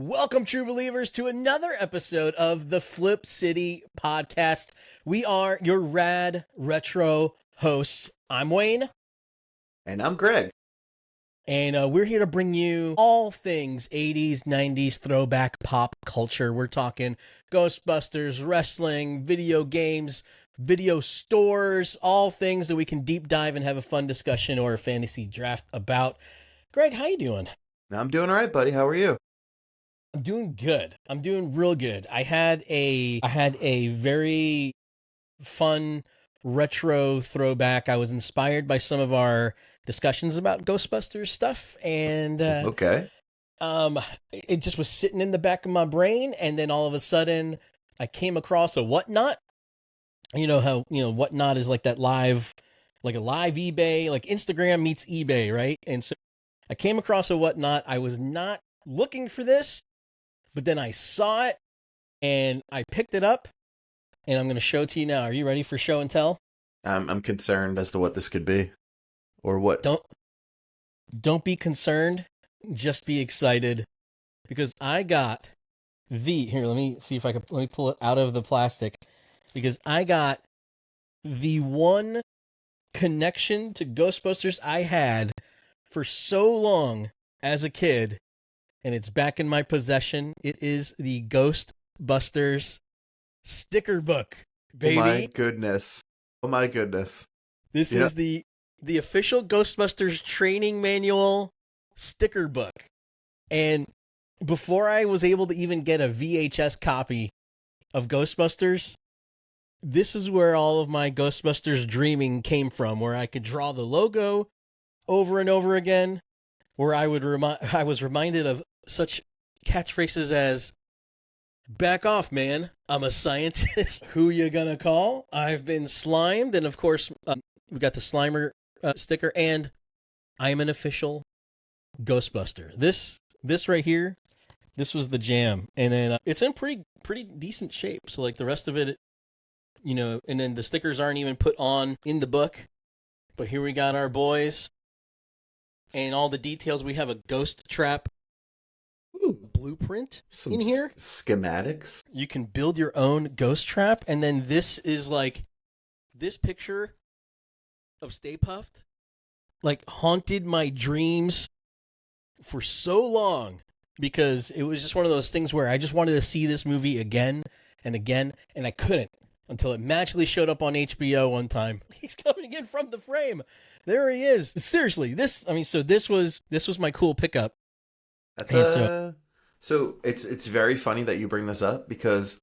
Welcome, true believers, to another episode of the Flip City Podcast. We are your rad retro hosts. I'm Wayne. And I'm Greg. And we're here to bring you all things 80s, 90s throwback pop culture. We're talking Ghostbusters, wrestling, video games, video stores, all things that we can deep dive and have a fun discussion or a fantasy draft about. Greg, how you doing? I'm doing all right, buddy. How are you? I'm doing good. I'm doing real good. I had a very fun retro throwback. I was inspired by some of our discussions about Ghostbusters stuff, and Okay. it just was sitting in the back of my brain, and then all of a sudden I came across a Whatnot. You know how, Whatnot is like that live, like a live eBay, like Instagram meets eBay, right? And so I came across a Whatnot. I was not looking for this, but then I saw it and I picked it up, and I'm going to show it to you now. Are you ready for show and tell? I'm concerned as to what this could be, or what. Don't be concerned. Just be excited, because I got here. Let me pull it out of the plastic, because I got the one connection to Ghostbusters I had for so long as a kid. And it's back in my possession. It is the Ghostbusters sticker book, baby. Oh my goodness. Oh my goodness. This is the official Ghostbusters training manual sticker book. And before I was able to even get a VHS copy of Ghostbusters, this is where all of my Ghostbusters dreaming came from, where I could draw the logo over and over again, where I was reminded of such catchphrases as, "Back off, man. I'm a scientist. Who you gonna call? I've been slimed." And of course, we got the Slimer sticker, and I'm an official Ghostbuster. This right here, this was the jam. And then it's in pretty decent shape. So like the rest of it, and then the stickers aren't even put on in the book. But here we got our boys and all the details. We have a ghost trap blueprint in here. Schematics. You can build your own ghost trap, and then this is like this picture of Stay Puft, like haunted my dreams for so long, because it was just one of those things where I just wanted to see this movie again and again, and I couldn't until it magically showed up on HBO one time. He's coming in from the frame. There he is. Seriously, this was my cool pickup. So it's very funny that you bring this up, because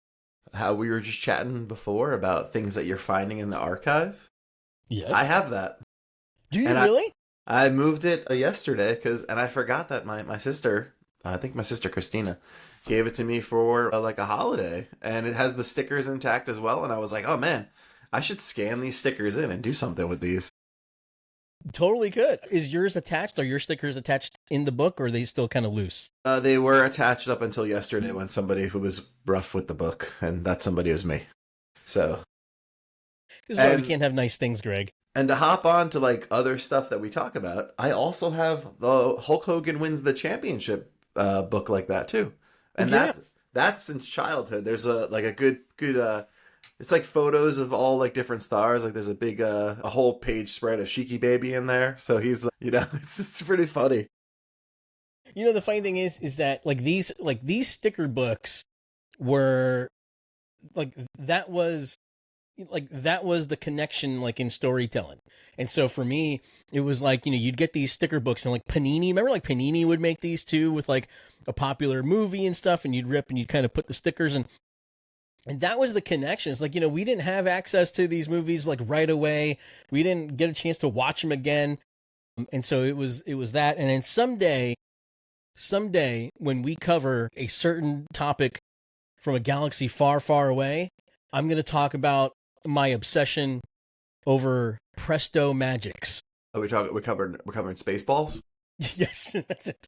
how we were just chatting before about things that you're finding in the archive. Yes. I have that. Do you really? I moved it yesterday and I forgot that my sister, I think my sister Christina, gave it to me for like a holiday, and it has the stickers intact as well, and I was like, "Oh man, I should scan these stickers in and do something with these." Totally could. Is yours attached? Are your stickers attached in the book, or are they still kind of loose? They were attached up until yesterday, when somebody who was rough with the book, and that somebody was me. So this is why we can't have nice things, Greg. And to hop on to like other stuff that we talk about, I also have the Hulk Hogan Wins the Championship book like that too, and that's since childhood. There's a good. It's like photos of all like different stars. Like there's a big a whole page spread of Sheiky Baby in there. So he's it's pretty funny. The funny thing is that these sticker books were that was the connection in storytelling. And so for me, it was you'd get these sticker books, and Panini, remember Panini would make these too with a popular movie and stuff, and you'd rip and you'd kind of put the stickers in. And that was the connection. It's we didn't have access to these movies right away. We didn't get a chance to watch them again. And so it was that. And then someday when we cover a certain topic from a galaxy far, far away, I'm going to talk about my obsession over Presto Magics. Oh, we're covering Spaceballs? Yes, that's it.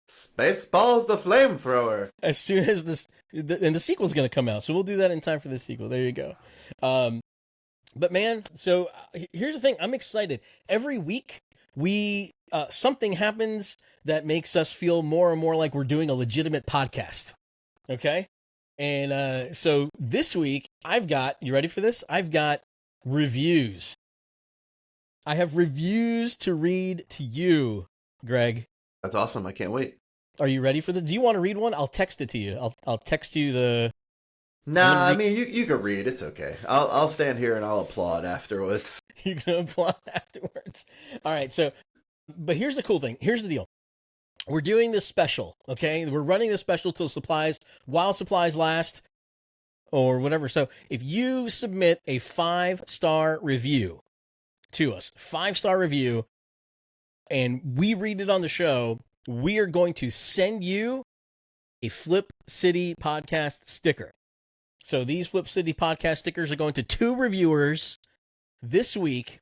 Spaceballs the flamethrower. As soon as and the sequel's going to come out, so we'll do that in time for the sequel. There you go. But man, so here's the thing. I'm excited. Every week we something happens that makes us feel more and more like we're doing a legitimate podcast. Okay? And so this week, you ready for this? I've got reviews. I have reviews to read to you, Greg. That's awesome. I can't wait. Are you ready for this? Do you want to read one? I'll text it to you. I'll text you the... Nah, I mean, you can read. It's okay. I'll stand here and I'll applaud afterwards. You can applaud afterwards. All right, so... But here's the cool thing. Here's the deal. We're doing this special, okay? We're running this special while supplies last, or whatever. So if you submit a 5-star review to us, 5-star review, and we read it on the show, we are going to send you a Flip City Podcast sticker. So these Flip City Podcast stickers are going to 2 reviewers this week.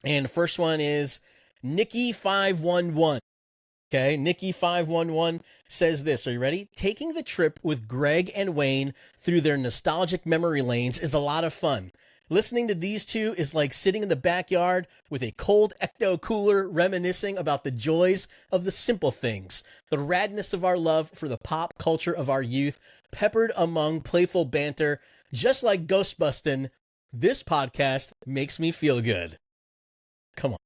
And the first one is Nikki511. Okay, Nikki511 says this. Are you ready? Taking the trip with Greg and Wayne through their nostalgic memory lanes is a lot of fun. Listening to these two is like sitting in the backyard with a cold ecto cooler reminiscing about the joys of the simple things, the radness of our love for the pop culture of our youth, peppered among playful banter. Just like Ghostbustin', this podcast makes me feel good. Come on.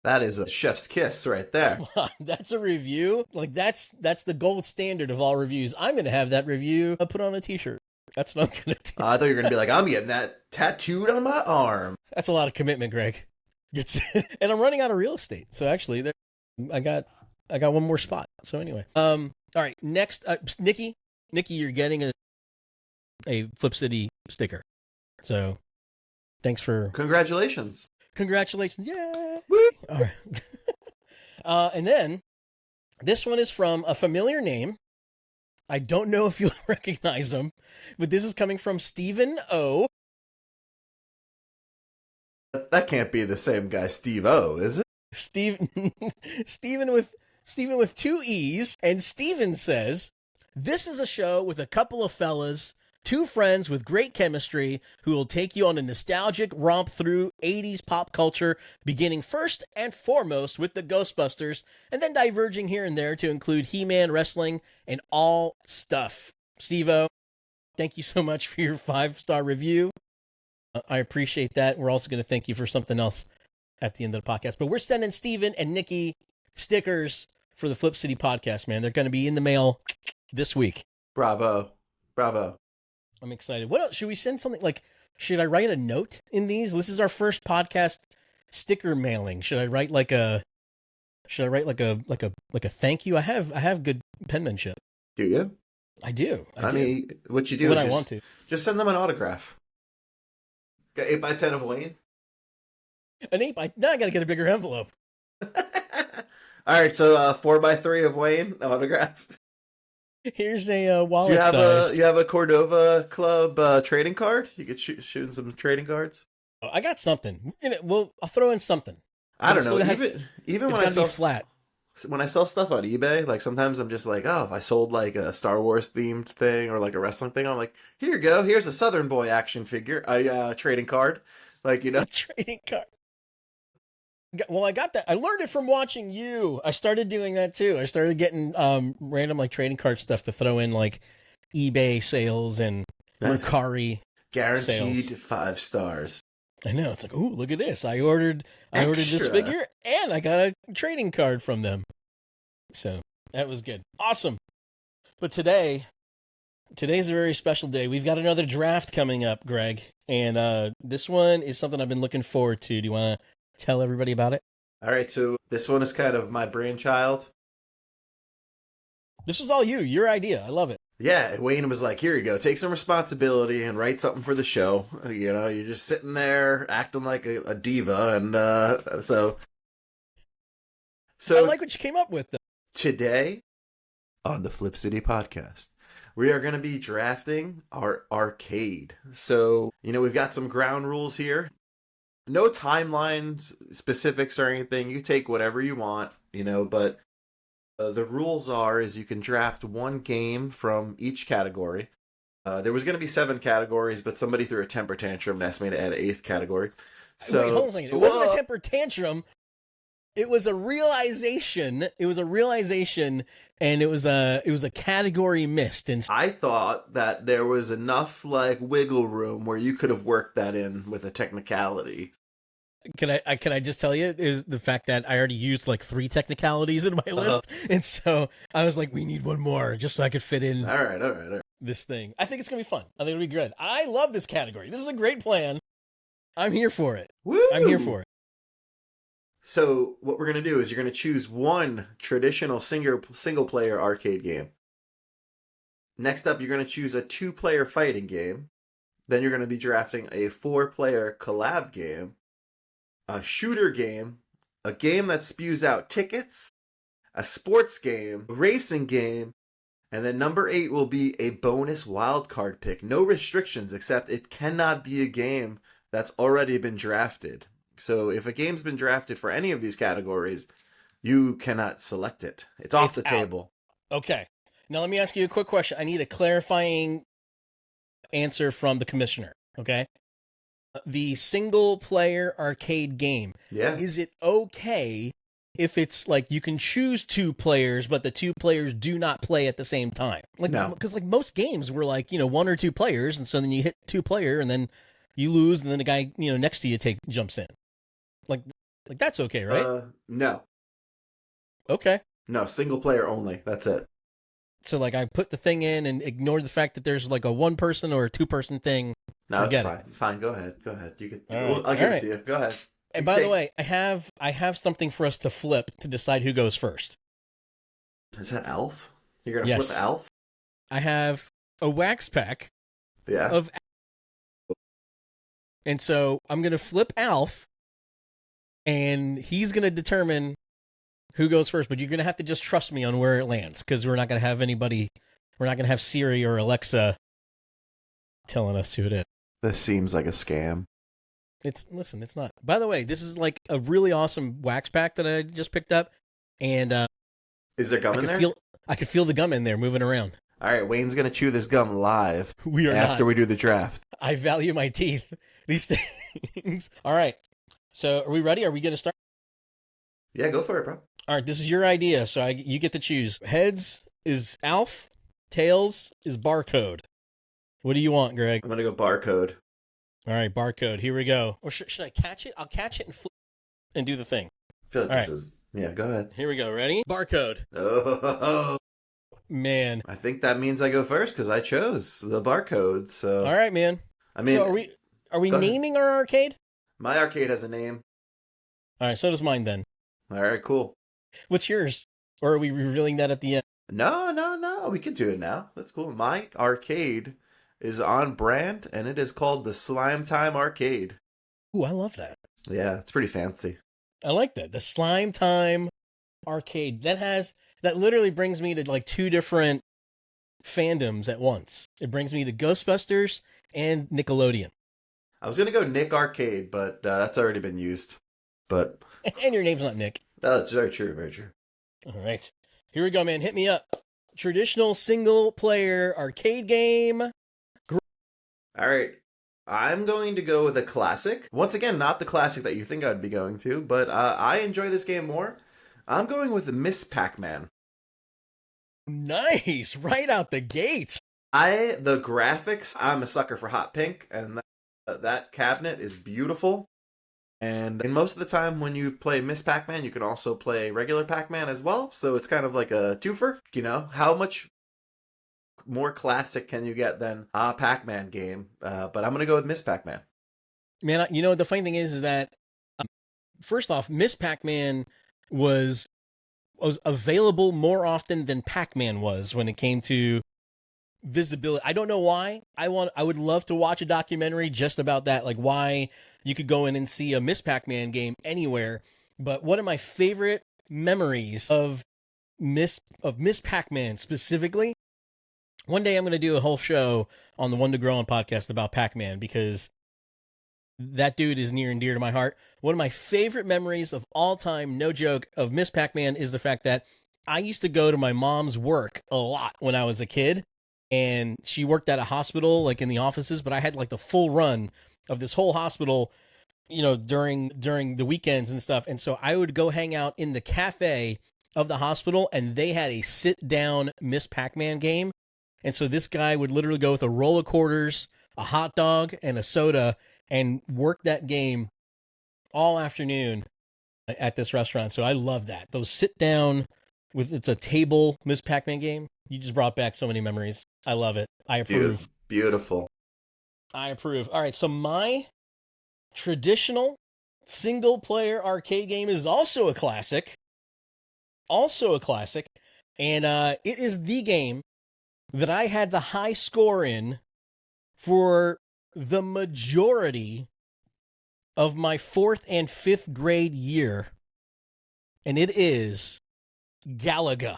That is a chef's kiss right there. That's a review. Like that's the gold standard of all reviews. I'm going to have that review put on a t-shirt. That's what I'm going to do. I thought you were going to be like, I'm getting that tattooed on my arm. That's a lot of commitment, Greg. And I'm running out of real estate. So actually, I got one more spot. So anyway, all right. Next, Nikki, you're getting a Flip City sticker. So thanks for Congratulations. Yeah. Woo! All right. And then this one is from a familiar name. I don't know if you'll recognize him, but this is coming from Stephen O. That can't be the same guy, Steve O, is it? Stephen with 2 E's, and Stephen says, "This is a show with a couple of fellas, 2 friends with great chemistry who will take you on a nostalgic romp through 80s pop culture, beginning first and foremost with the Ghostbusters, and then diverging here and there to include He-Man, wrestling, and all stuff." Steve-O, thank you so much for your 5-star review. I appreciate that. We're also going to thank you for something else at the end of the podcast. But we're sending Steven and Nikki stickers for the Flip City podcast, man. They're going to be in the mail this week. Bravo. I'm excited. What else? Should we send something like, should I write a note in these? This is our first podcast sticker mailing. Should I write like a thank you? I have good penmanship. Do you? I do. I mean, what you do when is I want to. Just send them an autograph. Got 8x10 of Wayne? Now I got to get a bigger envelope. All right, so 4x3 of Wayne autographed. Here's a wallet Do you have size. you have a Cordova Club trading card? You could shoot in some trading cards. Oh, I got something. I'll throw in something. I don't know. Even when I sell flat. When I sell stuff on eBay, like sometimes I'm just like, oh, if I sold like a Star Wars themed thing or like a wrestling thing, I'm like, here you go. Here's a Southern Boy action figure, trading card, like A trading card. Well, I got that. I learned it from watching you. I started doing that too. I started getting random like trading card stuff to throw in like eBay sales and Mercari guaranteed sales. 5 stars. I know. It's like, ooh, look at this. I ordered this figure and I got a trading card from them. So that was good. Awesome. But today's a very special day. We've got another draft coming up, Greg. And this one is something I've been looking forward to. Do you want to tell everybody about it? All right. So this one is kind of my brainchild. This was all you. Your idea. I love it. Yeah, Wayne was like, here you go, take some responsibility and write something for the show. You know, you're just sitting there acting like a diva. And so I like what you came up with, though. Today, on the Flip City podcast, we are going to be drafting our arcade. So, we've got some ground rules here. No timeline specifics or anything. You take whatever you want, but... the rules is you can draft 1 game from each category. There was going to be 7 categories, but somebody threw a temper tantrum and asked me to add an 8th category. So, wait, hold on a second. It wasn't a temper tantrum. It was a realization. It was a realization, and it was a category missed. And I thought that there was enough like wiggle room where you could have worked that in with a technicality. can I just tell you is the fact that I already used like 3 technicalities in my list, and so I was like, we need one more just so I could fit in. All right. This thing. I think it's gonna be fun. I think it'll be good. I love this category. This is a great plan. I'm here for it. Woo! I'm here for it. So what we're going to do is you're going to choose one traditional single player arcade game. Next up, you're going to choose a 2-player fighting game. Then you're going to be drafting a 4-player collab game, a shooter game, a game that spews out tickets, a sports game, a racing game, and then number 8 will be a bonus wildcard pick. No restrictions, except it cannot be a game that's already been drafted. So if a game's been drafted for any of these categories, you cannot select it. It's off the table. Okay. Now let me ask you a quick question. I need a clarifying answer from the commissioner. Okay. The single player arcade game. Yeah. Is it okay if it's like you can choose 2 players, but the 2 players do not play at the same time? Like, no. Because like most games were like, 1 or 2 players. And so then you hit 2-player and then you lose. And then the guy, next to you jumps in. Like that's okay, right? No. Okay. No, single player only. That's it. So like I put the thing in and ignore the fact that there's like a 1-person or a 2-person thing. No, it's fine. It's fine. Go ahead. You can. Right. I'll give it to you. Go ahead. And by the way, I have something for us to flip to decide who goes first. Is that Alf? You're gonna flip Alf? I have a wax pack. Yeah. Of. And so I'm gonna flip Alf. And he's going to determine who goes first, but you're going to have to just trust me on where it lands, because we're not going to have Siri or Alexa telling us who it is. This seems like a scam. It's not. By the way, this is like a really awesome wax pack that I just picked up, and is there gum in there? I could feel the gum in there moving around. All right, Wayne's going to chew this gum live. We are after we do the draft. I value my teeth. These things. All right. So, are we ready? Are we going to start? Yeah, go for it, bro. All right, this is your idea, so you get to choose. Heads is Alf, tails is Barcode. What do you want, Greg? I'm going to go Barcode. All right, Barcode. Here we go. Or should I catch it? I'll catch it and flip and do the thing. I feel like this is... Yeah, go ahead. Here we go. Ready? Barcode. Oh, man. I think that means I go first because I chose the Barcode, so... All right, man. I mean... So are we naming our arcade? My arcade has a name. All right, so does mine then. All right, cool. What's yours? Or are we revealing that at the end? No. We can do it now. That's cool. My arcade is on brand, and it is called the Slime Time Arcade. Ooh, I love that. Yeah, it's pretty fancy. I like that. The Slime Time Arcade. That literally brings me to like 2 different fandoms at once. It brings me to Ghostbusters and Nickelodeon. I was going to go Nick Arcade, but that's already been used. But and your name's not Nick. That's very true, very true. All right. Here we go, man. Hit me up. Traditional single-player arcade game. All right. I'm going to go with a classic. Once again, not the classic that you think I'd be going to, but I enjoy this game more. I'm going with Miss Pac-Man. Nice. Right out the gates. The graphics, I'm a sucker for hot pink, and that cabinet is beautiful. And most of the time when you play Miss Pac-Man, you can also play regular Pac-Man as well. So it's kind of like a twofer. How much more classic can you get than a Pac-Man game? But I'm going to go with Miss Pac-Man. Man, the funny thing is that, first off, Miss Pac-Man was available more often than Pac-Man was when it came to visibility. I don't know why. I would love to watch a documentary just about that, like why you could go in and see a Miss Pac-Man game anywhere. But one of my favorite memories of Miss Pac-Man specifically, one day I'm going to do a whole show on the One to Grow On podcast about Pac-Man, because that dude is near and dear to my heart. One of my favorite memories of all time, no joke, of Miss Pac-Man is the fact that I used to go to my mom's work a lot when I was a kid. And she worked at a hospital, like in the offices, but I had like the full run of this whole hospital during the weekends and stuff. And so I would go hang out in the cafe of the hospital, and they had a sit down Miss Pac-Man game. And so this guy would literally go with a roll of quarters, a hot dog, and a soda, and work that game all afternoon at this restaurant. So I love that. Those sit down it's a table Miss Pac-Man game. You just brought back so many memories. I love it. I approve. Beautiful. I approve. All right, so my traditional single player arcade game is also a classic. And it is the game that I had the high score in for the majority of my 4th and 5th grade year. And it is Galaga.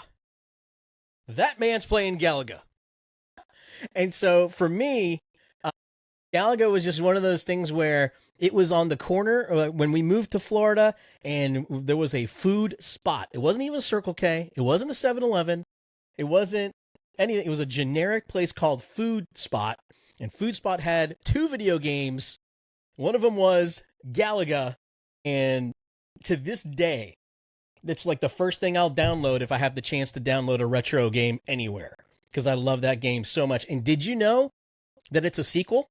That man's playing Galaga. And so for me, Galaga was just one of those things where it was on the corner when we moved to Florida, and there was a food spot. It wasn't even a Circle K. It wasn't a 7-Eleven. It wasn't anything. It was a generic place called Food Spot. And Food Spot had 2 video games. One of them was Galaga. And to this day, it's like the first thing I'll download if I have the chance to download a retro game anywhere, because I love that game so much. And did you know that it's a sequel?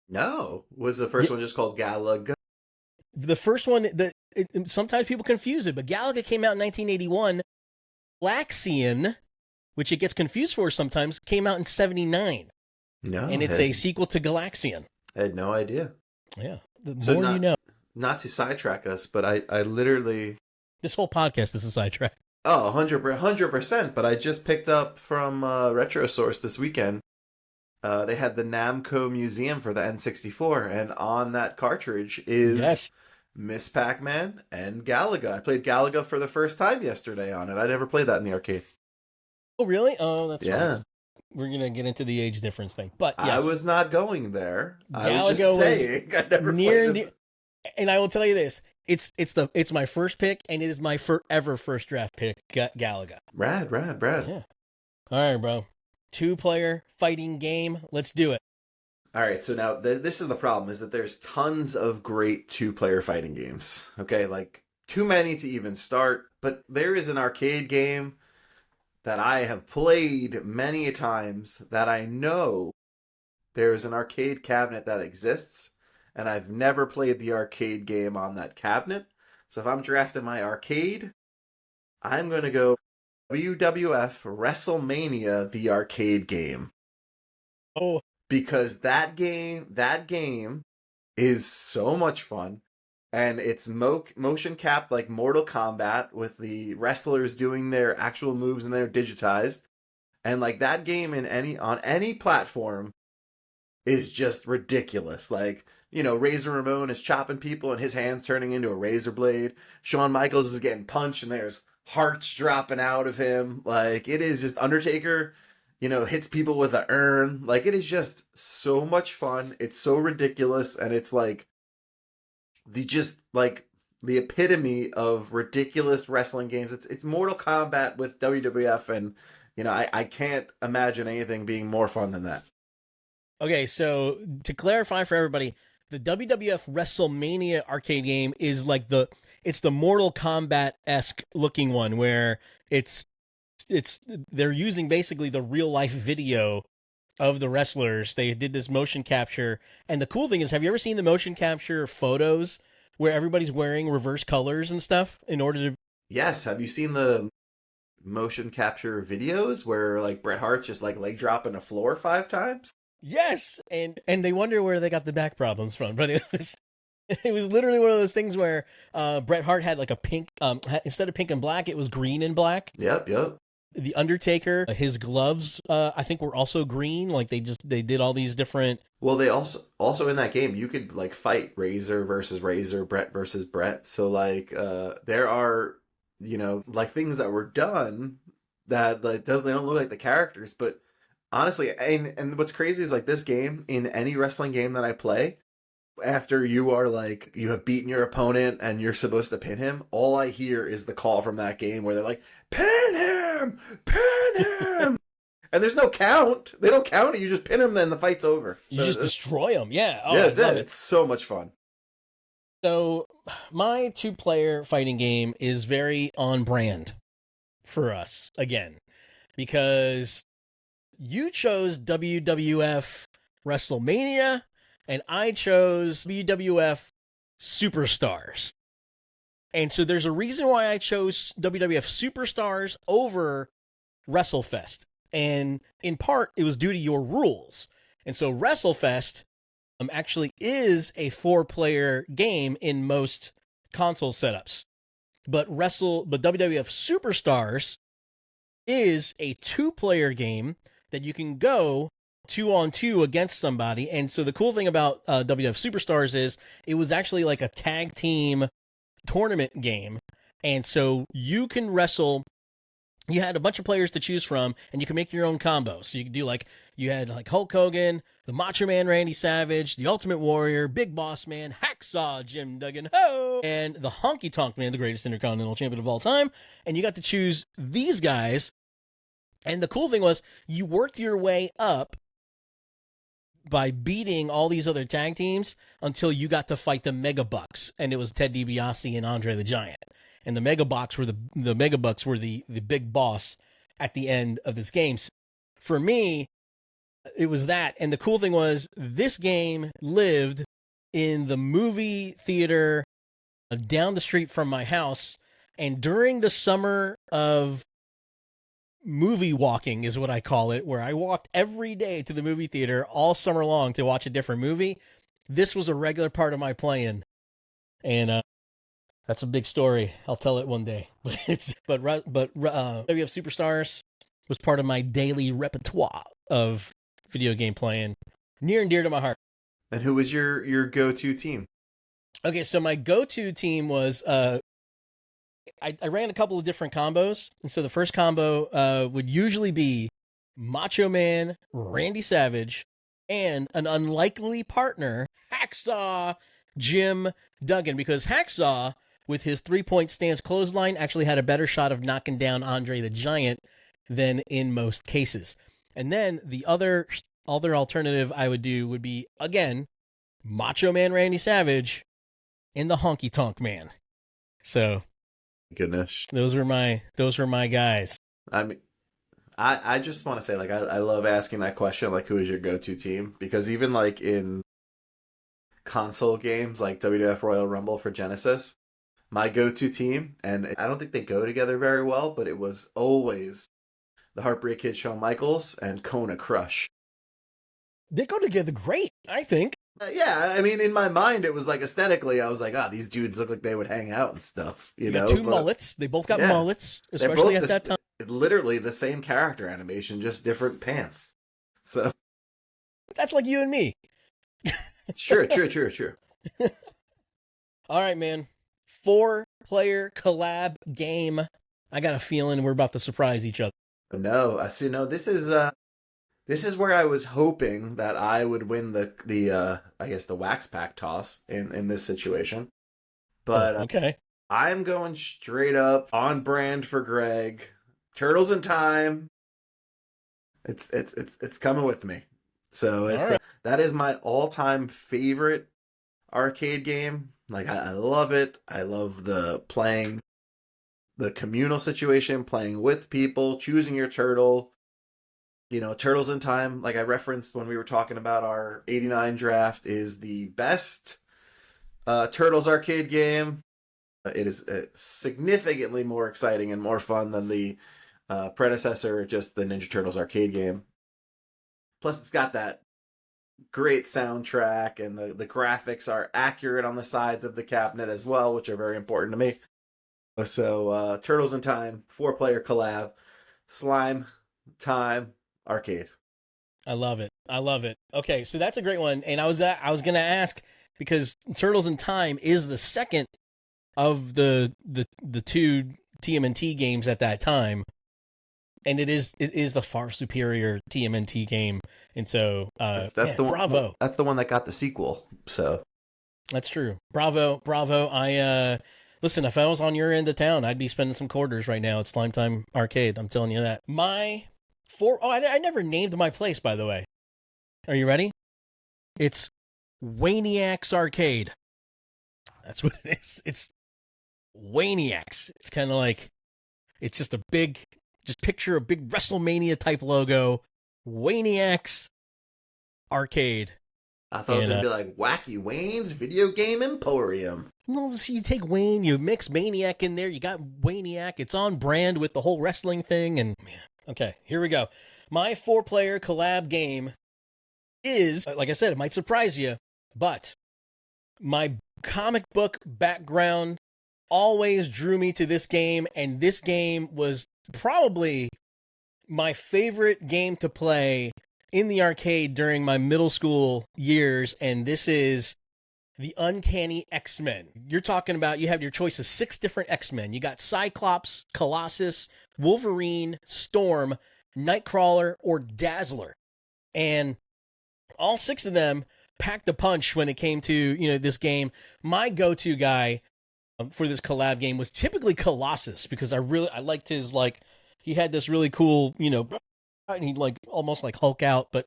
No. Was the first one just called Galaga? The first one, sometimes people confuse it, but Galaga came out in 1981. Galaxian, which it gets confused for sometimes, came out in 79. No. And it's a sequel to Galaxian. I had no idea. Yeah. The more you know. Not to sidetrack us, but I literally... This whole podcast is a sidetrack. Oh, 100%. But I just picked up from RetroSource this weekend. They had the Namco Museum for the N64, and on that cartridge is Miss Pac-Man and Galaga. I played Galaga for the first time yesterday on it. I never played that in the arcade. Oh, really? Oh, that's yeah. Fine. We're going to get into the age difference thing. But yes. I was not going there. Galaga I was just saying. I never played it. And I will tell you this. It's my first pick, and it is my forever first draft pick, Galaga. Rad. Yeah. All right, bro. 2-player fighting game. Let's do it. All right, so now this is the problem, is that there's tons of great 2-player fighting games. Okay, like too many to even start, but there is an arcade game that I have played many times that I know there's an arcade cabinet that exists, and I've never played the arcade game on that cabinet. So if I'm drafting my arcade, I'm going to go WWF WrestleMania, the arcade game. Oh, because that game is so much fun, and it's motion capped like Mortal Kombat, with the wrestlers doing their actual moves and they're digitized. And like that game on any platform is just ridiculous. Like, Razor Ramon is chopping people and his hand's turning into a razor blade. Shawn Michaels is getting punched and there's hearts dropping out of him. Like, it is just Undertaker, hits people with an urn. Like, it is just so much fun. It's so ridiculous, and it's like the epitome of ridiculous wrestling games. It's Mortal Kombat with WWF, and I can't imagine anything being more fun than that. Okay, so to clarify for everybody, the WWF WrestleMania arcade game is like it's the Mortal Kombat-esque looking one, where they're using basically the real life video of the wrestlers. They did this motion capture, and the cool thing is, have you ever seen the motion capture photos where everybody's wearing reverse colors and stuff in order to... Yes, have you seen the motion capture videos where like Bret Hart's just like leg dropping the floor 5 times? Yes, and they wonder where they got the back problems from, but it was literally one of those things where Bret Hart had like a pink, instead of pink and black, it was green and black. Yep. The Undertaker, his gloves, I think were also green. Like they did all these different. Well, they also in that game you could like fight Razor versus Razor, Bret versus Bret. So like there are like things that were done that like they don't look like the characters, but honestly, and what's crazy is like this game, in any wrestling game that I play, after you have beaten your opponent and you're supposed to pin him, all I hear is the call from that game where they're like, pin him! And there's no count. They don't count it. You just pin him, then the fight's over. So you just destroy him. Yeah. Oh, yeah, that's it. It's so much fun. So my 2-player fighting game is very on brand for us again, because you chose WWF WrestleMania and I chose WWF Superstars. And so there's a reason why I chose WWF Superstars over WrestleFest. And in part, it was due to your rules. And so WrestleFest actually is a 4-player game in most console setups. But WWF Superstars is a 2-player game that you can go 2-on-2 against somebody. And so the cool thing about WWF Superstars is it was actually like a tag team tournament game. And so you can wrestle. You had a bunch of players to choose from, and you can make your own combos. So you could do you had Hulk Hogan, the Macho Man Randy Savage, the Ultimate Warrior, Big Boss Man, Hacksaw Jim Duggan Ho, and the Honky Tonk Man, the greatest Intercontinental Champion of all time. And you got to choose these guys. And the cool thing was you worked your way up by beating all these other tag teams until you got to fight the Mega Bucks, and it was Ted DiBiase and Andre the Giant. And the Mega Bucks were the big boss at the end of this game. So for me, it was that. And the cool thing was this game lived in the movie theater down the street from my house. And during the summer of movie walking is what I call it, where I walked every day to the movie theater all summer long to watch a different movie, this was a regular part of my playing. And that's a big story. I'll tell it one day. But WWF Superstars was part of my daily repertoire of video game playing, near and dear to my heart. And who was your go-to team? Okay, so my go-to team was I ran a couple of different combos. And so the first combo would usually be Macho Man, Randy Savage, and an unlikely partner, Hacksaw Jim Duggan, because Hacksaw, with his 3-point stance clothesline, actually had a better shot of knocking down Andre the Giant than in most cases. And then the other alternative I would do would be, again, Macho Man Randy Savage and the Honky Tonk Man. So goodness, those were my guys. I mean, I just want to say, I love asking that question, who is your go-to team? Because even in console games like WWF Royal Rumble for Genesis, my go-to team, and I don't think they go together very well, but it was always the Heartbreak Kid Shawn Michaels and Kona Crush. They go together great, I think. Yeah, I mean, in my mind, it was aesthetically, I was like, these dudes look like they would hang out and stuff. You know, two mullets. They both got mullets, especially at that time. Literally the same character animation, just different pants. So that's like you and me. True. All right, man. 4-player collab game. I got a feeling we're about to surprise each other. No, I see. No, this is where I was hoping that I would win the I guess the wax pack toss in this situation. But okay, I'm going straight up on brand for Greg. Turtles in Time. It's coming with me. So it's right. That is my all-time favorite arcade game. I love it. I love the communal situation, playing with people, choosing your turtle. Turtles in Time, like I referenced when we were talking about our 89 draft, is the best Turtles arcade game. It is significantly more exciting and more fun than the predecessor, just the Ninja Turtles arcade game. Plus, it's got that great soundtrack, and the graphics are accurate on the sides of the cabinet as well, which are very important to me. So, Turtles in Time, 4-player collab, Slime Time arcade. I love it. Okay, so that's a great one, and I was going to ask, because Turtles in Time is the second of the two TMNT games at that time, and it is the far superior TMNT game, and so that's the one. Bravo. That's the one that got the sequel. So that's true. Bravo. I listen. If I was on your end of town, I'd be spending some quarters right now at Slime Time Arcade. I'm telling you that. I never named my place, by the way. Are you ready? It's Wayniacs Arcade. That's what it is. It's Wayniacs. It's kind of like, it's just a big, just picture a big WrestleMania type logo. Wayniacs Arcade. I thought it was going to be like Wacky Wayne's Video Game Emporium. No, see, you take Wayne, you mix Maniac in there, you got Wayniac. It's on brand with the whole wrestling thing. And man, okay, here we go. My 4-player collab game is, like I said, it might surprise you, but my comic book background always drew me to this game, and this game was probably my favorite game to play in the arcade during my middle school years, and this is the Uncanny X-Men. You're talking about, you have your choice of 6 different X-Men. You got Cyclops, Colossus, Wolverine, Storm, Nightcrawler, or Dazzler. And all 6 of them packed a punch when it came to, this game. My go-to guy for this collab game was typically Colossus, because I liked his, he had this really cool, and he'd almost like Hulk out, but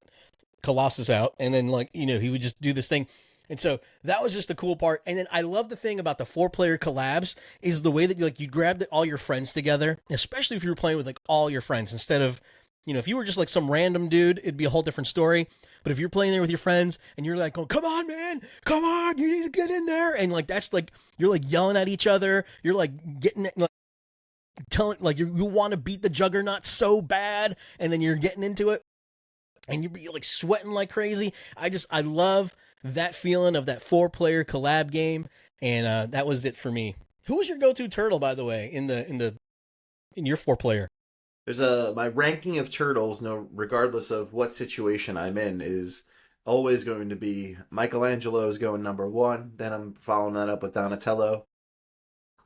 Colossus out. And then he would just do this thing. And so that was just the cool part. And then I love the thing about the 4-player collabs is the way that you grabbed all your friends together, especially if you were playing with all your friends instead of, if you were just some random dude, it'd be a whole different story. But if you're playing there with your friends and you're like, oh, come on, man, come on, you need to get in there. And that's you're yelling at each other. You're getting telling you want to beat the Juggernaut so bad. And then you're getting into it and you're sweating like crazy. I love that feeling of that 4-player collab game. And that was it for me. Who was your go-to turtle, by the way, in your 4-player? There's my ranking of turtles, regardless of what situation I'm in, is always going to be Michelangelo is going number 1. Then I'm following that up with Donatello.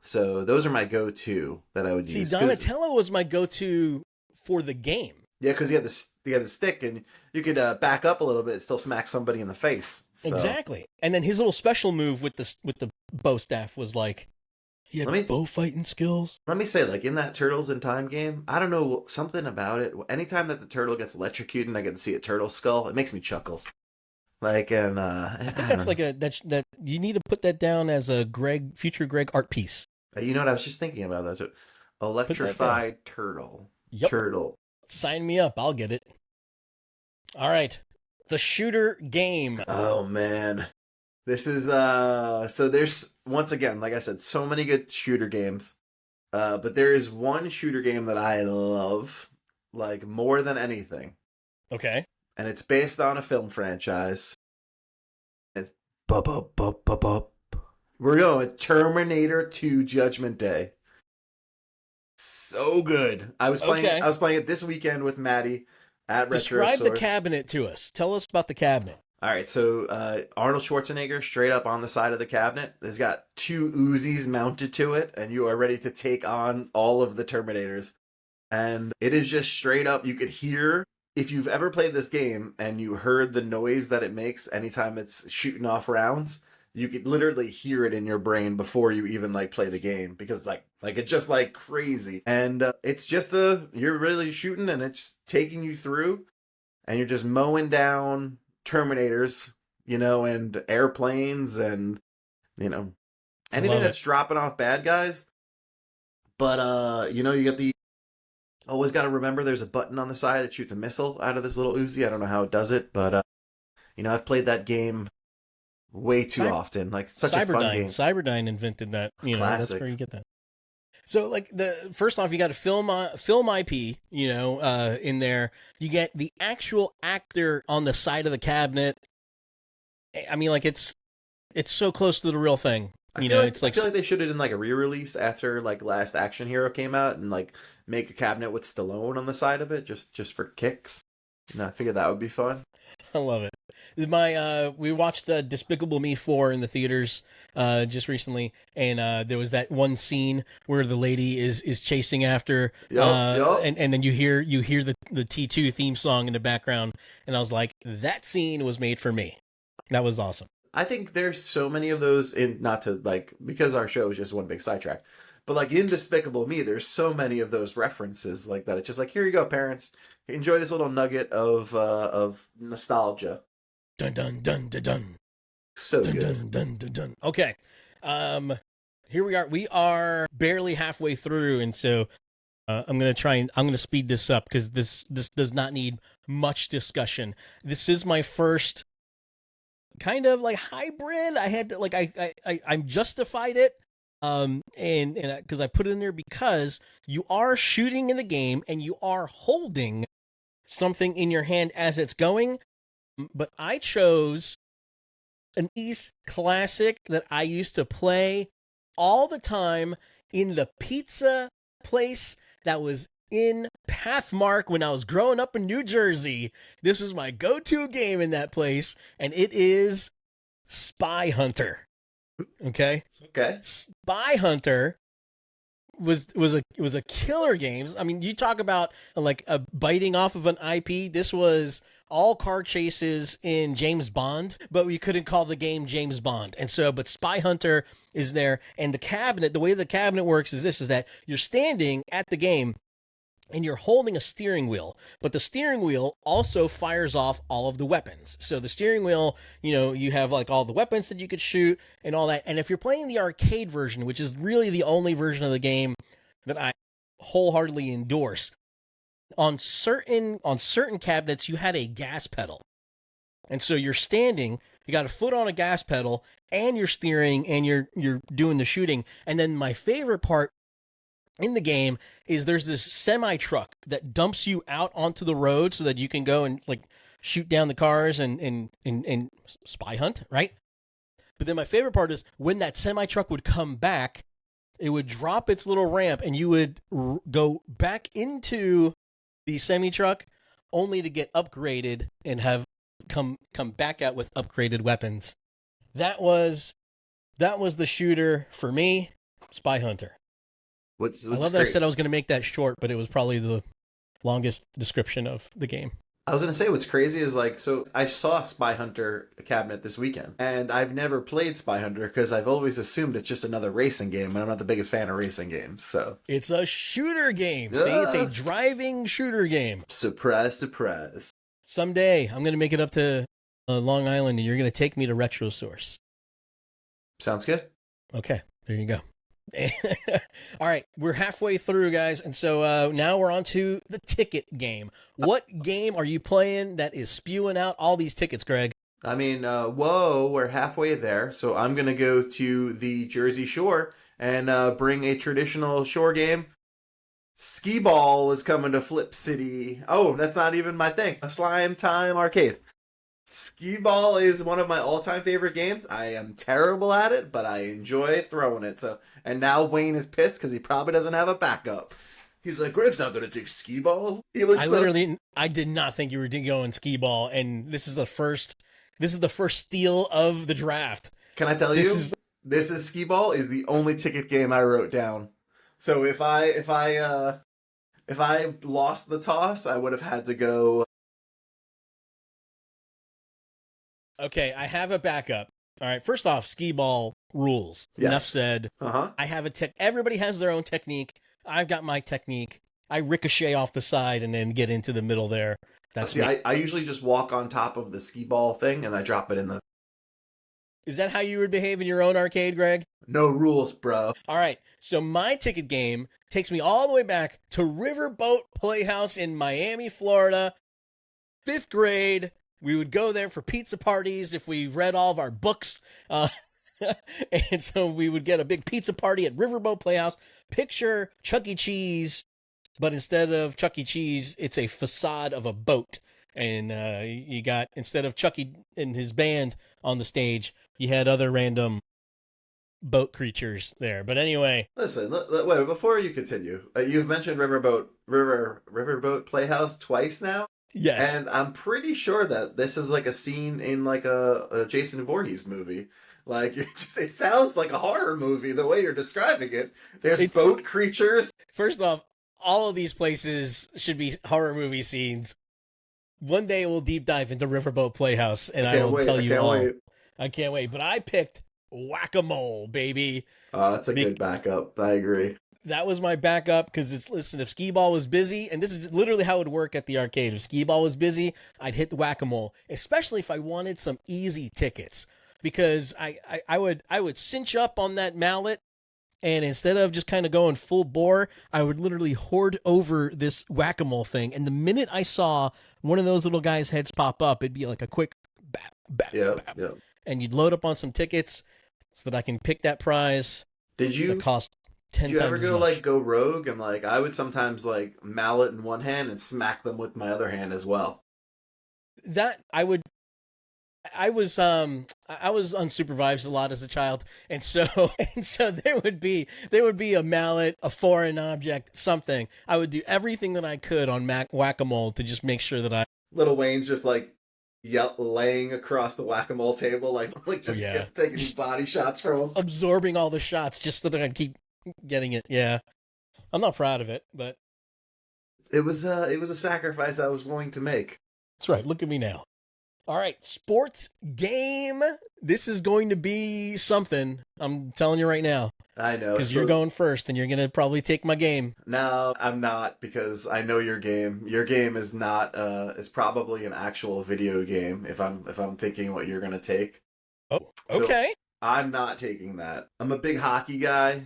So those are my go-to that I would use. See, Donatello was my go-to for the game. Yeah, because you had the stick, and you could back up a little bit and still smack somebody in the face. So. Exactly. And then his little special move with the bow staff was he had bow fighting skills. Let me say, in that Turtles in Time game, I don't know, something about it. Anytime that the turtle gets electrocuted and I get to see a turtle skull, it makes me chuckle. I think that's that you need to put that down as a future Greg art piece. You know what? I was just thinking about that too. Electrified turtle. Yep. Turtle. Sign me up. I'll get it. All right. The shooter game. Oh, man. This is, so there's, once again, like I said, so many good shooter games. But there is one shooter game that I love, more than anything. Okay. And it's based on a film franchise. It's we're going Terminator 2 Judgment Day. So good. I was playing it this weekend with Maddie at Retro Describe Source. the cabinet to us. Tell us about the cabinet. All right, so Arnold Schwarzenegger straight up on the side of the cabinet. There's got 2 Uzis mounted to it, and you are ready to take on all of the Terminators. And it is just straight up. You could hear, if you've ever played this game and you heard the noise that it makes anytime it's shooting off rounds, you could literally hear it in your brain before you even play the game, because it's just crazy. And it's just you're really shooting and it's taking you through, and you're just mowing down Terminators, and airplanes and, anything that's dropping off bad guys. But, you got always got to remember there's a button on the side that shoots a missile out of this little Uzi. I don't know how it does it, but, I've played that game way too often. It's such a fun game. Cyberdyne invented that. Classic. That's where you get that. So, first off, you got to film IP, in there. You get the actual actor on the side of the cabinet. I mean, it's so close to the real thing. I feel like they should have done a re-release after Last Action Hero came out and make a cabinet with Stallone on the side of it just for kicks. I figured that would be fun. I love it. We watched Despicable Me 4 in the theaters just recently, and there was that one scene where the lady is chasing after, and then you hear the T2 theme song in the background, and I was like, that scene was made for me. That was awesome. I think there's so many of those because our show is just one big sidetrack, but in Despicable Me, there's so many of those references like that. It's just here you go, parents. Enjoy this little nugget of nostalgia. Dun dun dun dun dun. So dun, good. Dun, dun, dun, dun. Okay, Here we are. We are barely halfway through, and so I'm gonna speed this up because this does not need much discussion. This is my first kind of like hybrid. I had to I'm justified it. And because I put it in there because you are shooting in the game and you are holding something in your hand as it's going. But I chose an East classic that I used to play all the time in the pizza place that was in Pathmark when I was growing up in New Jersey. This was my go-to game in that place, and it is Spy Hunter. Okay. Spy Hunter was a killer game. I mean, you talk about like a biting off of an IP. This was all car chases in James Bond, but we couldn't call the game James Bond. And so, but Spy Hunter is there, and the way the cabinet works is that you're standing at the game and you're holding a steering wheel, but the steering wheel also fires off all of the weapons. So the steering wheel, you have like all the weapons that you could shoot and all that. And if you're playing the arcade version, which is really the only version of the game that I wholeheartedly endorse, on certain cabinets, you had a gas pedal. And so you're standing, you got a foot on a gas pedal, and you're steering, and you're doing the shooting. And then my favorite part in the game is there's this semi truck that dumps you out onto the road so that you can go and like shoot down the cars and spy hunt, right? But then my favorite part is when that semi truck would come back, it would drop its little ramp and you would go back into the semi truck only to get upgraded and have come back out with upgraded weapons. That was the shooter for me, Spy Hunter. What's I love that I said I was going to make that short, but it was probably the longest description of the game. I was going to say what's crazy is so I saw Spy Hunter cabinet this weekend, and I've never played Spy Hunter because I've always assumed it's just another racing game, and I'm not the biggest fan of racing games. So it's a shooter game. Yes. See, it's a driving shooter game. Surprise, surprise. Someday I'm going to make it up to Long Island, and you're going to take me to Retro Source. Sounds good. Okay, there you go. All right, we're halfway through, guys, and so now we're on to the ticket game. What game are you playing that is spewing out all these tickets, Greg? I mean, we're halfway there, so I'm going to go to the Jersey Shore and bring a traditional shore game. Skee Ball is coming to Flip City. Oh, that's not even my thing. A Slime Time Arcade. Skee Ball is one of my all-time favorite games. I am terrible at it, but I enjoy throwing it. And now Wayne is pissed because he probably doesn't have a backup. He's like, Greg's not going to take Skee Ball. I did not think you were going Skee Ball, and this is the first steal of the draft. Can I tell you? This is Skee Ball is the only ticket game I wrote down. So if I lost the toss, I would have had to go. Okay, I have a backup. All right, first off, Skee Ball rules. Yes. Enough said. Uh-huh. I have everybody has their own technique. I've got my technique. I ricochet off the side and then get into the middle there. I usually just walk on top of the Skee Ball thing and I drop it in the... Is that how you would behave in your own arcade, Greg? No rules, bro. All right, so my ticket game takes me all the way back to Riverboat Playhouse in Miami, Florida. 5th grade. We would go there for pizza parties if we read all of our books. And so we would get a big pizza party at Riverboat Playhouse. Picture Chuck E. Cheese, but instead of Chuck E. Cheese, it's a facade of a boat. And you got, instead of Chucky and his band on the stage, you had other random boat creatures there. But anyway. Listen, wait, before you continue, you've mentioned Riverboat Playhouse twice now. Yes. And I'm pretty sure that this is like a scene in like a Jason Voorhees movie. Like, it sounds like a horror movie the way you're describing it. There's boat creatures. First off, all of these places should be horror movie scenes. One day we'll deep dive into Riverboat Playhouse, and I will tell you all. I can't wait. But I picked Whack-A-Mole, baby. Oh, that's a good backup. I agree. That was my backup because listen, if Skee Ball was busy, and this is literally how it would work at the arcade. If Skee Ball was busy, I'd hit the Whack-A-Mole, especially if I wanted some easy tickets. because I would cinch up on that mallet, and instead of just kind of going full bore, I would literally hoard over this whack-a-mole thing. And the minute I saw one of those little guys' heads pop up, it'd be like a quick bap, bap, bap. Yeah. And you'd load up on some tickets so that I can pick that prize. Did you that cost 10 Did you times ever as go much. like go rogue and like I would sometimes like mallet in one hand and smack them with my other hand as well. That I was unsupervised a lot as a child, and so there would be a mallet, a foreign object, something. I would do everything that I could on whack-a-mole to just make sure that I Little Wayne's just like laying across the whack-a-mole table, like just taking these body shots from him, absorbing all the shots just so that I'd keep getting it. Yeah, I'm not proud of it, but it was a sacrifice I was willing to make. That's right. Look at me now. All right, sports game. This is going to be something. I'm telling you right now. I know. Because you're going first, and you're going to probably take my game. No, I'm not, because I know your game. Your game is not. Is probably an actual video game. If I'm thinking what you're going to take. Oh, okay. So I'm not taking that. I'm a big hockey guy,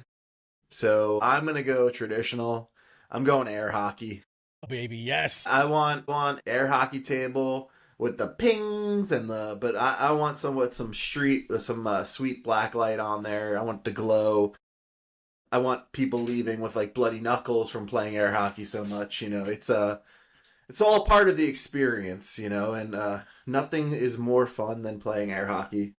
so I'm going to go traditional. I'm going air hockey. Oh, baby, yes. I want air hockey table with the pings and but I want some with some sweet black light on there. I want the glow. I want people leaving with like bloody knuckles from playing air hockey so much. You know, it's all part of the experience. You know, and nothing is more fun than playing air hockey.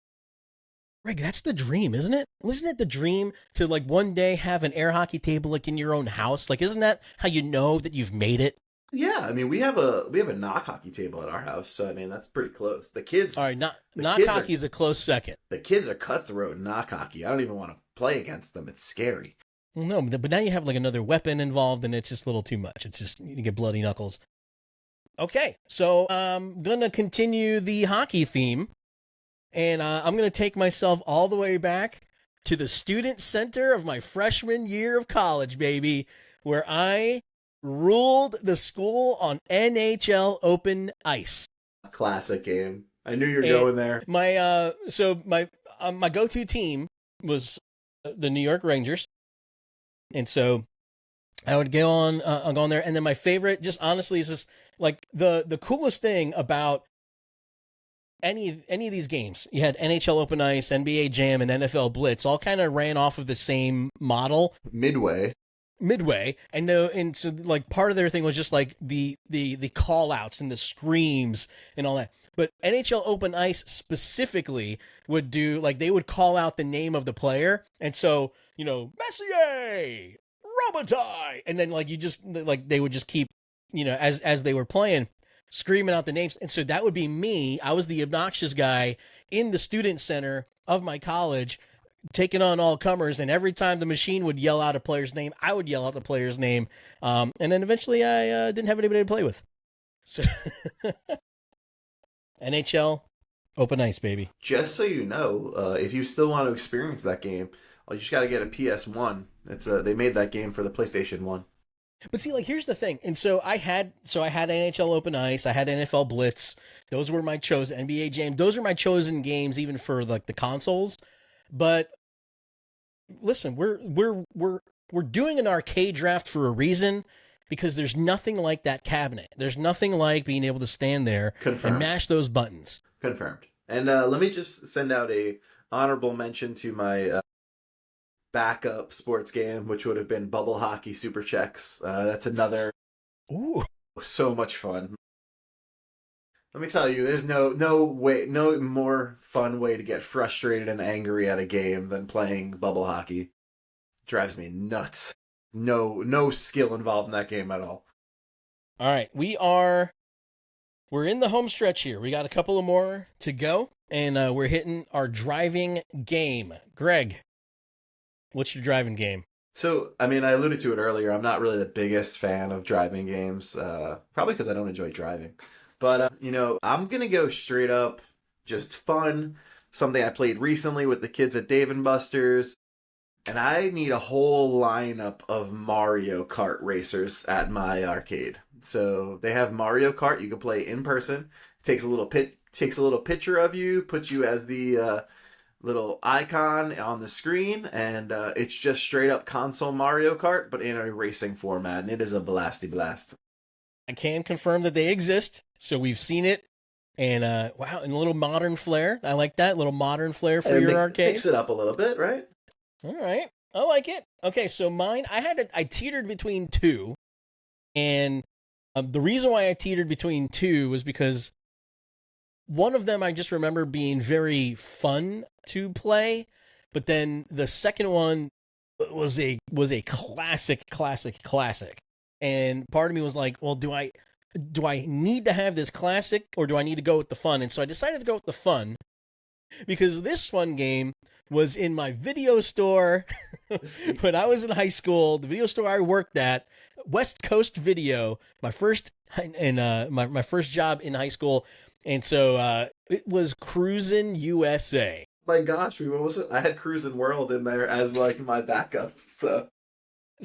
Greg, that's the dream, isn't it? Isn't it the dream to like one day have an air hockey table like in your own house? Like, isn't that how you know that you've made it? Yeah, I mean we have a knock hockey table at our house, so I mean that's pretty close. The kids, all right, knock hockey is a close second. The kids are cutthroat in knock hockey. I don't even want to play against them. It's scary. Well, no, but now you have like another weapon involved, and it's just a little too much. It's just you get bloody knuckles. Okay, so I'm gonna continue the hockey theme, and I'm gonna take myself all the way back to the student center of my freshman year of college, baby, where I ruled the school on NHL Open Ice. Classic game. I knew you were going there. My my go-to team was the New York Rangers, and so I would go on there. And then my favorite, just honestly, is just like the coolest thing about any of these games. You had NHL Open Ice, NBA Jam, and NFL Blitz, all kind of ran off of the same model. Midway, and so like part of their thing was just like the call outs and the screams and all that. But NHL Open Ice specifically would do like they would call out the name of the player, and so you know Messier, Robitaille, and then like you just like they would just keep as they were playing screaming out the names, and so that would be me. I was the obnoxious guy in the student center of my college, taking on all comers, and every time the machine would yell out a player's name, I would yell out the player's name, and then eventually I didn't have anybody to play with. So NHL Open Ice, baby. Just so you know, if you still want to experience that game, you just got to get a PS1. They made that game for the PlayStation 1. But see, like, here's the thing. And so I had NHL Open Ice, I had NFL Blitz. Those were my chosen NBA Jam. Those are my chosen games, even for like the consoles. But listen, we're doing an arcade draft for a reason, because there's nothing like that cabinet. There's nothing like being able to stand there and mash those buttons. Confirmed. And let me just send out a honorable mention to my backup sports game, which would have been Bubble Hockey Super Checks. That's another. Ooh, so much fun. Let me tell you, there's no more fun way to get frustrated and angry at a game than playing bubble hockey. It drives me nuts. No skill involved in that game at all. All right, we're in the home stretch here. We got a couple of more to go, and we're hitting our driving game. Greg, what's your driving game? So, I mean, I alluded to it earlier. I'm not really the biggest fan of driving games, probably because I don't enjoy driving. But, I'm going to go straight up, just fun, something I played recently with the kids at Dave & Buster's. And I need a whole lineup of Mario Kart racers at my arcade. So they have Mario Kart you can play in person. It takes a little picture of you, puts you as the little icon on the screen, and it's just straight up console Mario Kart, but in a racing format, and it is a blasty blast. I can confirm that they exist, so we've seen it. And wow, and a little modern flair. I like that little modern flair for your arcade. Mix it up a little bit, right? All right, I like it. Okay, so mine, I teetered between two, and the reason why I teetered between two was because one of them I just remember being very fun to play, but then the second one was a classic, and part of me was like, well, do I need to have this classic, or do I need to go with the fun? And so I decided to go with the fun, because this fun game was in my video store when I was in high school. The video store I worked at, West Coast Video, my first my first job in high school. And so it was Cruisin' USA. My gosh, what was it? I had Cruisin' World in there as like my backup. So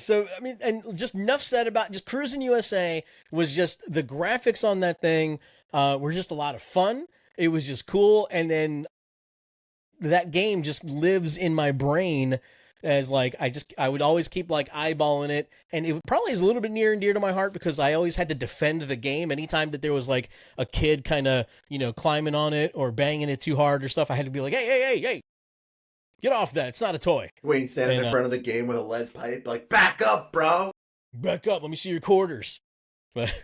I mean, and just enough said about just Cruisin' USA. Was just the graphics on that thing were just a lot of fun. It was just cool, and then that game just lives in my brain as like I would always keep like eyeballing it, and it probably is a little bit near and dear to my heart because I always had to defend the game anytime that there was like a kid kind of climbing on it or banging it too hard or stuff. I had to be like, hey, get off that, it's not a toy. Wayne standing in front of the game with a lead pipe, like, back up, bro, back up, let me see your quarters. But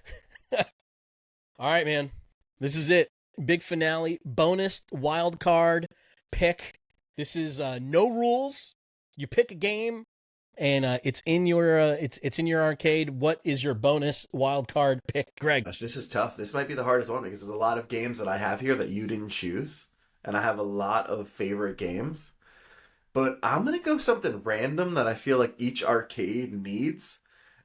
all right, man, this is it, big finale, bonus wild card pick. This is no rules. You pick a game, and it's in your it's in your arcade. What is your bonus wild card pick, Greg? Gosh, this is tough. This might be the hardest one because there's a lot of games that I have here that you didn't choose, and I have a lot of favorite games. But I'm gonna go something random that I feel like each arcade needs.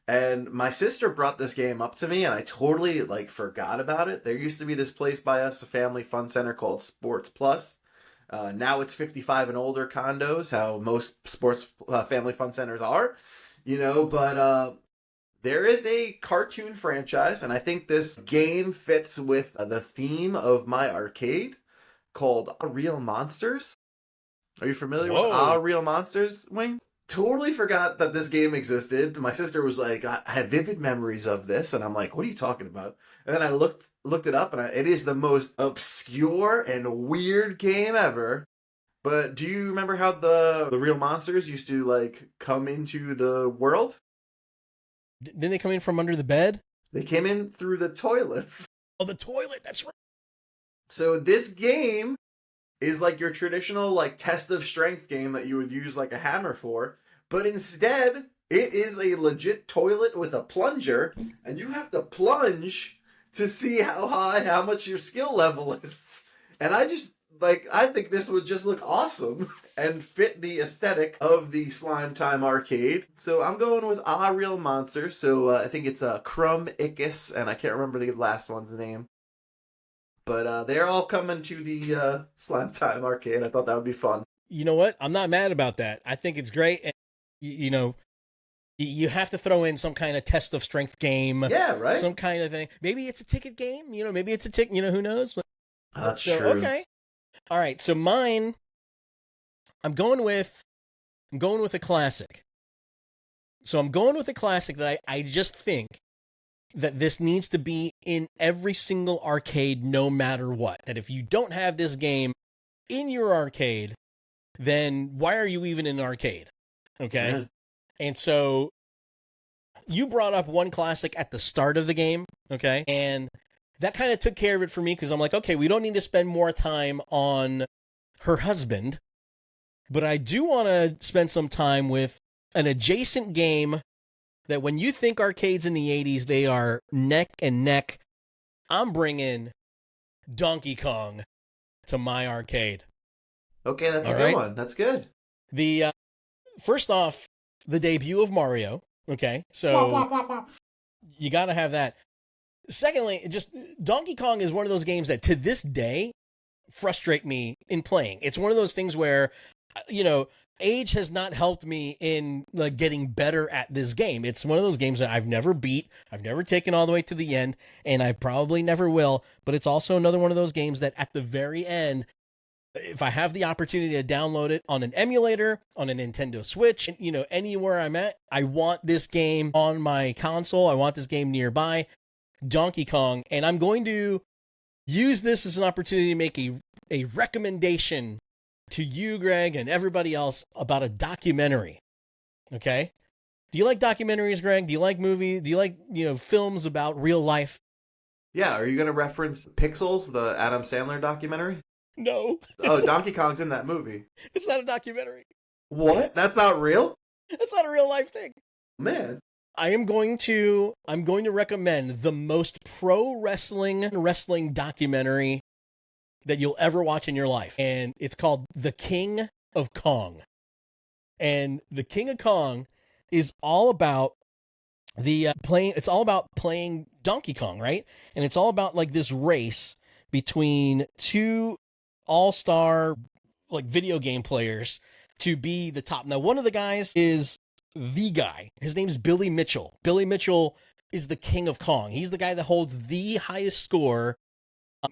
And my sister brought this game up to me, and I totally forgot about it. There used to be this place by us, a family fun center called Sports Plus. Now it's 55 and older condos, how most sports family fun centers are, but there is a cartoon franchise, and I think this game fits with the theme of my arcade called Real Monsters. Are you familiar with Real Monsters, Wayne? Totally forgot that this game existed. My sister was like, I have vivid memories of this, and I'm like, what are you talking about? And then I looked it up, and it is the most obscure and weird game ever. But do you remember how the real monsters used to come into the world? Didn't they come in from under the bed? They came in through the toilets. Oh, the toilet, that's right. So this game is like your traditional test of strength game that you would use a hammer for, but instead it is a legit toilet with a plunger, and you have to plunge to see how much your skill level is. And I just I think this would just look awesome and fit the aesthetic of the Slime Time arcade. So I'm going with Real Monsters. So I think it's Crumb Ickus, and I can't remember the last one's name. But they're all coming to the Slime Time arcade. I thought that would be fun. You know what? I'm not mad about that. I think it's great. And, you have to throw in some kind of test of strength game. Yeah, right? Some kind of thing. Maybe it's a ticket game. Maybe it's a ticket. Who knows? That's true. Okay. All right. So mine, I'm going with a classic. So I'm going with a classic that I just think that this needs to be in every single arcade no matter what. That if you don't have this game in your arcade, then why are you even in an arcade? Okay? Yeah. And so you brought up one classic at the start of the game, okay? And that kind of took care of it for me because I'm like, okay, we don't need to spend more time on her husband, but I do want to spend some time with an adjacent game that when you think arcades in the 80s, they are neck and neck. I'm bringing Donkey Kong to my arcade. Okay, that's a good one. That's good. The first off, the debut of Mario. Okay, so you got to have that. Secondly, just Donkey Kong is one of those games that to this day frustrate me in playing. It's one of those things where, age has not helped me in getting better at this game. It's one of those games that I've never beat. I've never taken all the way to the end, and I probably never will. But it's also another one of those games that at the very end, if I have the opportunity to download it on an emulator, on a Nintendo Switch, anywhere I'm at, I want this game on my console. I want this game nearby, Donkey Kong. And I'm going to use this as an opportunity to make a recommendation to you, Greg, and everybody else about a documentary. Okay? Do you like documentaries, Greg? Do you like movies? Do you like, films about real life? Yeah, are you going to reference Pixels, the Adam Sandler documentary? No. Oh, Donkey Kong's in that movie. It's not a documentary. What? That's not real? It's not a real life thing. Man. I'm going to recommend the most pro wrestling documentary that you'll ever watch in your life. And it's called The King of Kong. And The King of Kong is all about it's all about playing Donkey Kong, right? And it's all about like this race between two all-star like video game players to be the top. Now, one of the guys is the guy. His name's Billy Mitchell. Billy Mitchell is the King of Kong. He's the guy that holds the highest score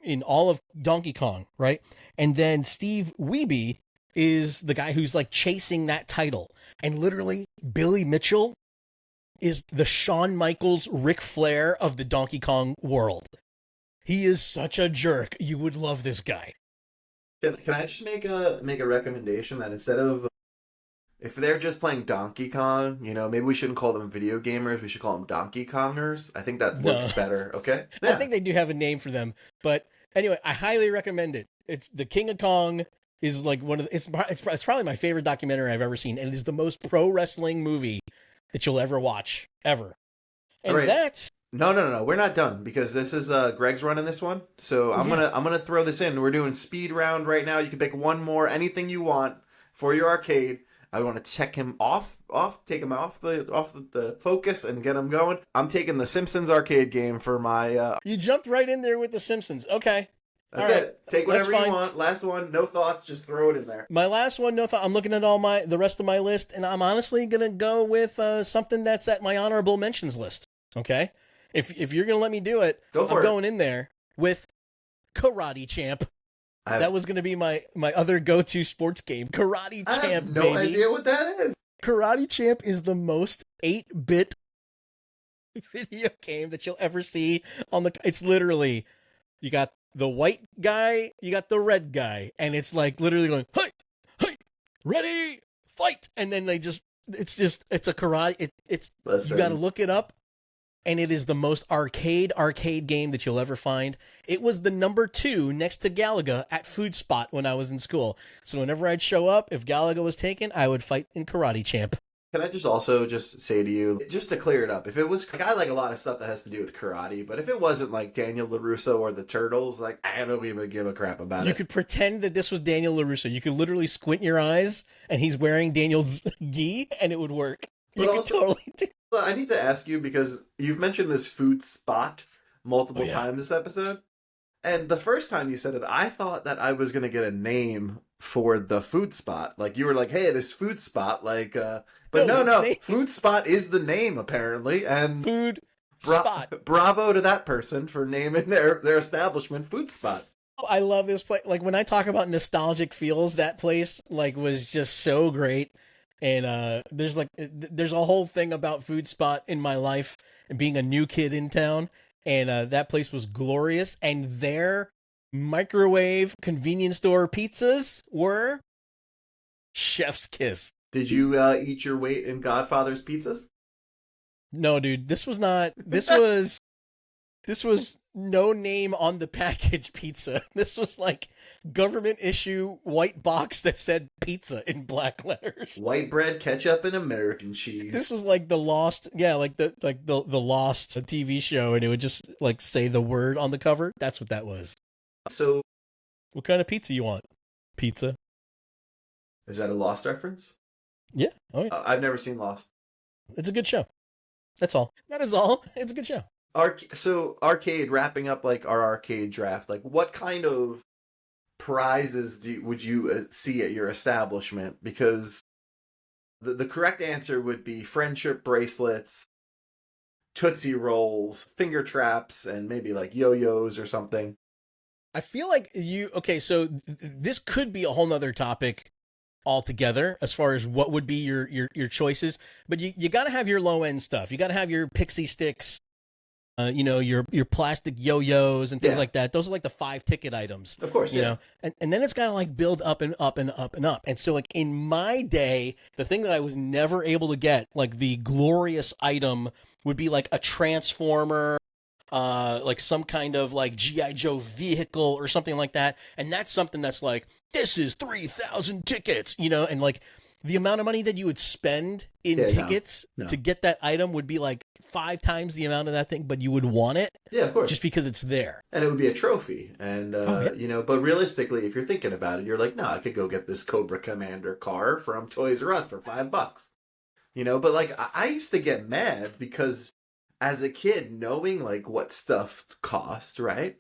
in all of Donkey Kong, right? And then Steve Wiebe is the guy who's like chasing that title. And literally, Billy Mitchell is the Shawn Michaels, Ric Flair of the Donkey Kong world. He is such a jerk. You would love this guy. Can I just make a recommendation that instead of, if they're just playing Donkey Kong, maybe we shouldn't call them video gamers. We should call them Donkey Kongers. I think that looks better. Okay. Yeah. I think they do have a name for them, but anyway, I highly recommend it. It's The King of Kong is like it's probably my favorite documentary I've ever seen, and it is the most pro wrestling movie that you'll ever watch ever. And right. that's No. We're not done because this is Greg's running this one. So I'm gonna throw this in. We're doing speed round right now. You can pick one more, anything you want for your arcade. I want to check him take him off the focus and get him going. I'm taking the Simpsons arcade game for my. You jumped right in there with the Simpsons. Okay. That's it. Take whatever you want. Last one, no thoughts. Just throw it in there. My last one, no thought. I'm looking at the rest of my list, and I'm honestly gonna go with something that's at my honorable mentions list. Okay. If you're gonna let me do it, I'm going in there with Karate Champ. That was gonna be my other go-to sports game. Karate Champ. I have no idea what that is. Karate Champ is the most 8-bit video game that you'll ever see on the. It's literally, you got the white guy, you got the red guy, and it's like literally going, hey, ready, fight, and then it's a karate. You got to look it up. And it is the most arcade game that you'll ever find. It was the number 2 next to Galaga at Food Spot when I was in school. So whenever I'd show up, if Galaga was taken, I would fight in Karate Champ. Can I just say to you, just to clear it up, if it was, I like a lot of stuff that has to do with karate, but if it wasn't like Daniel LaRusso or the Turtles, like, I don't even give a crap about it. You could pretend that this was Daniel LaRusso. You could literally squint your eyes and he's wearing Daniel's gi and it would work. You could totally do. I need to ask you because you've mentioned this Food Spot multiple times this episode. And the first time you said it, I thought that I was going to get a name for the food spot. Like you were like, hey, this food spot. Like, but no. Food Spot is the name apparently. And Food Spot. Bravo to that person for naming their establishment Food Spot. I love this place. Like when I talk about nostalgic feels, that place like was just so great. And there's a whole thing about Food Spot in my life and being a new kid in town. And that place was glorious. And their microwave convenience store pizzas were chef's kiss. Did you eat your weight in Godfather's pizzas? No, dude. This was no name on the package pizza. This was like government issue white box that said pizza in black letters. White bread, ketchup, and American cheese. This was like the Lost, the Lost TV show, and it would just like say the word on the cover. That's what that was. So, what kind of pizza you want? Pizza. Is that a Lost reference? Yeah. Oh yeah. I've never seen Lost. It's a good show. That's all. That is all. It's a good show. So arcade, wrapping up like our arcade draft, like what kind of prizes would you see at your establishment? Because the correct answer would be friendship bracelets, Tootsie Rolls, finger traps, and maybe like yo-yos or something. I feel like so this could be a whole nother topic altogether as far as what would be your choices, but you got to have your low end stuff. You got to have your pixie sticks, your plastic yo-yos and things like that. Those are like the 5 ticket items. Of course, you know, and then it's got to like build up and up and up and up. And so like in my day, the thing that I was never able to get, like the glorious item, would be like a transformer, like some kind of like G.I. Joe vehicle or something like that. And that's something that's like, this is 3,000 tickets, and like the amount of money that you would spend in tickets to get that item would be like 5 times the amount of that thing, but you would want it. Yeah, of course. Just because it's there. And it would be a trophy. And, but realistically, if you're thinking about it, you're like, no, I could go get this Cobra Commander car from Toys R Us for $5. But like, I used to get mad because as a kid, knowing like what stuff cost, right?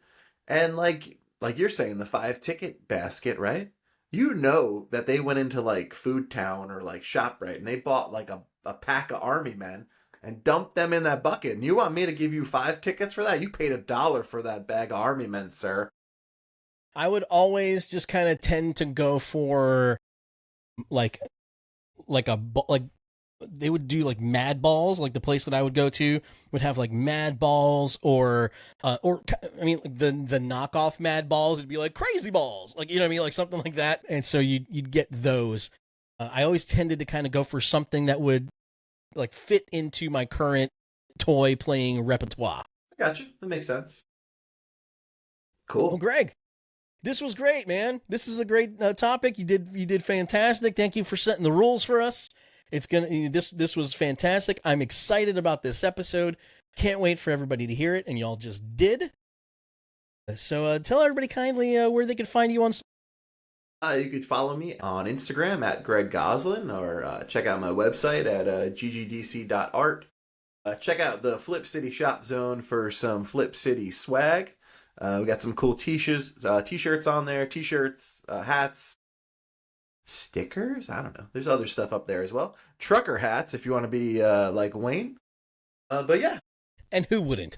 And like you're saying, the 5 ticket basket, right? That they went into like Food Town or like ShopRite and they bought like a pack of Army men and dumped them in that bucket. And you want me to give you 5 tickets for that? You paid $1 for that bag of Army men, sir. I would always just kind of tend to go for like they would do like Mad Balls. Like the place that I would go to would have like Mad Balls or I mean like the knockoff Mad Balls would be like Crazy Balls, like like something like that. And so you'd get those. I always tended to kind of go for something that would like fit into my current toy playing repertoire. I gotcha. That makes sense. Cool. Well, Greg, this was great, man. This is a great topic. You did fantastic. Thank you for setting the rules for us. This was fantastic. I'm excited about this episode. Can't wait for everybody to hear it, and y'all just did. So tell everybody kindly where they can find you on. You could follow me on Instagram at Greg Goslin, or check out my website at ggdc.art. Check out the Flip City Shop Zone for some Flip City swag. We got some cool t-shirts on there, t-shirts, hats, stickers. I don't know. There's other stuff up there as well. Trucker hats if you want to be like Wayne. But yeah. And who wouldn't?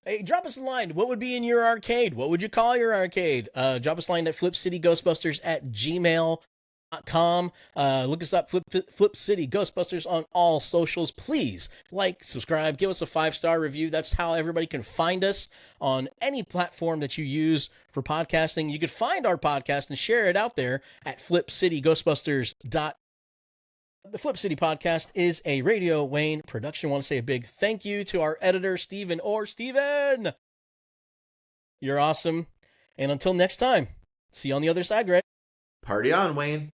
Hey, drop us a line. What would be in your arcade? What would you call your arcade? Drop us a line at flipcityghostbusters@gmail.com. Look us up, Flip City Ghostbusters on all socials. Please like, subscribe, give us a 5-star review. That's how everybody can find us on any platform that you use for podcasting. You could find our podcast and share it out there at flipcityghostbusters.com. The Flip City Podcast is a Radio Wayne production. I want to say a big thank you to our editor, Steven. You're awesome. And until next time, see you on the other side, Greg. Party on, Wayne.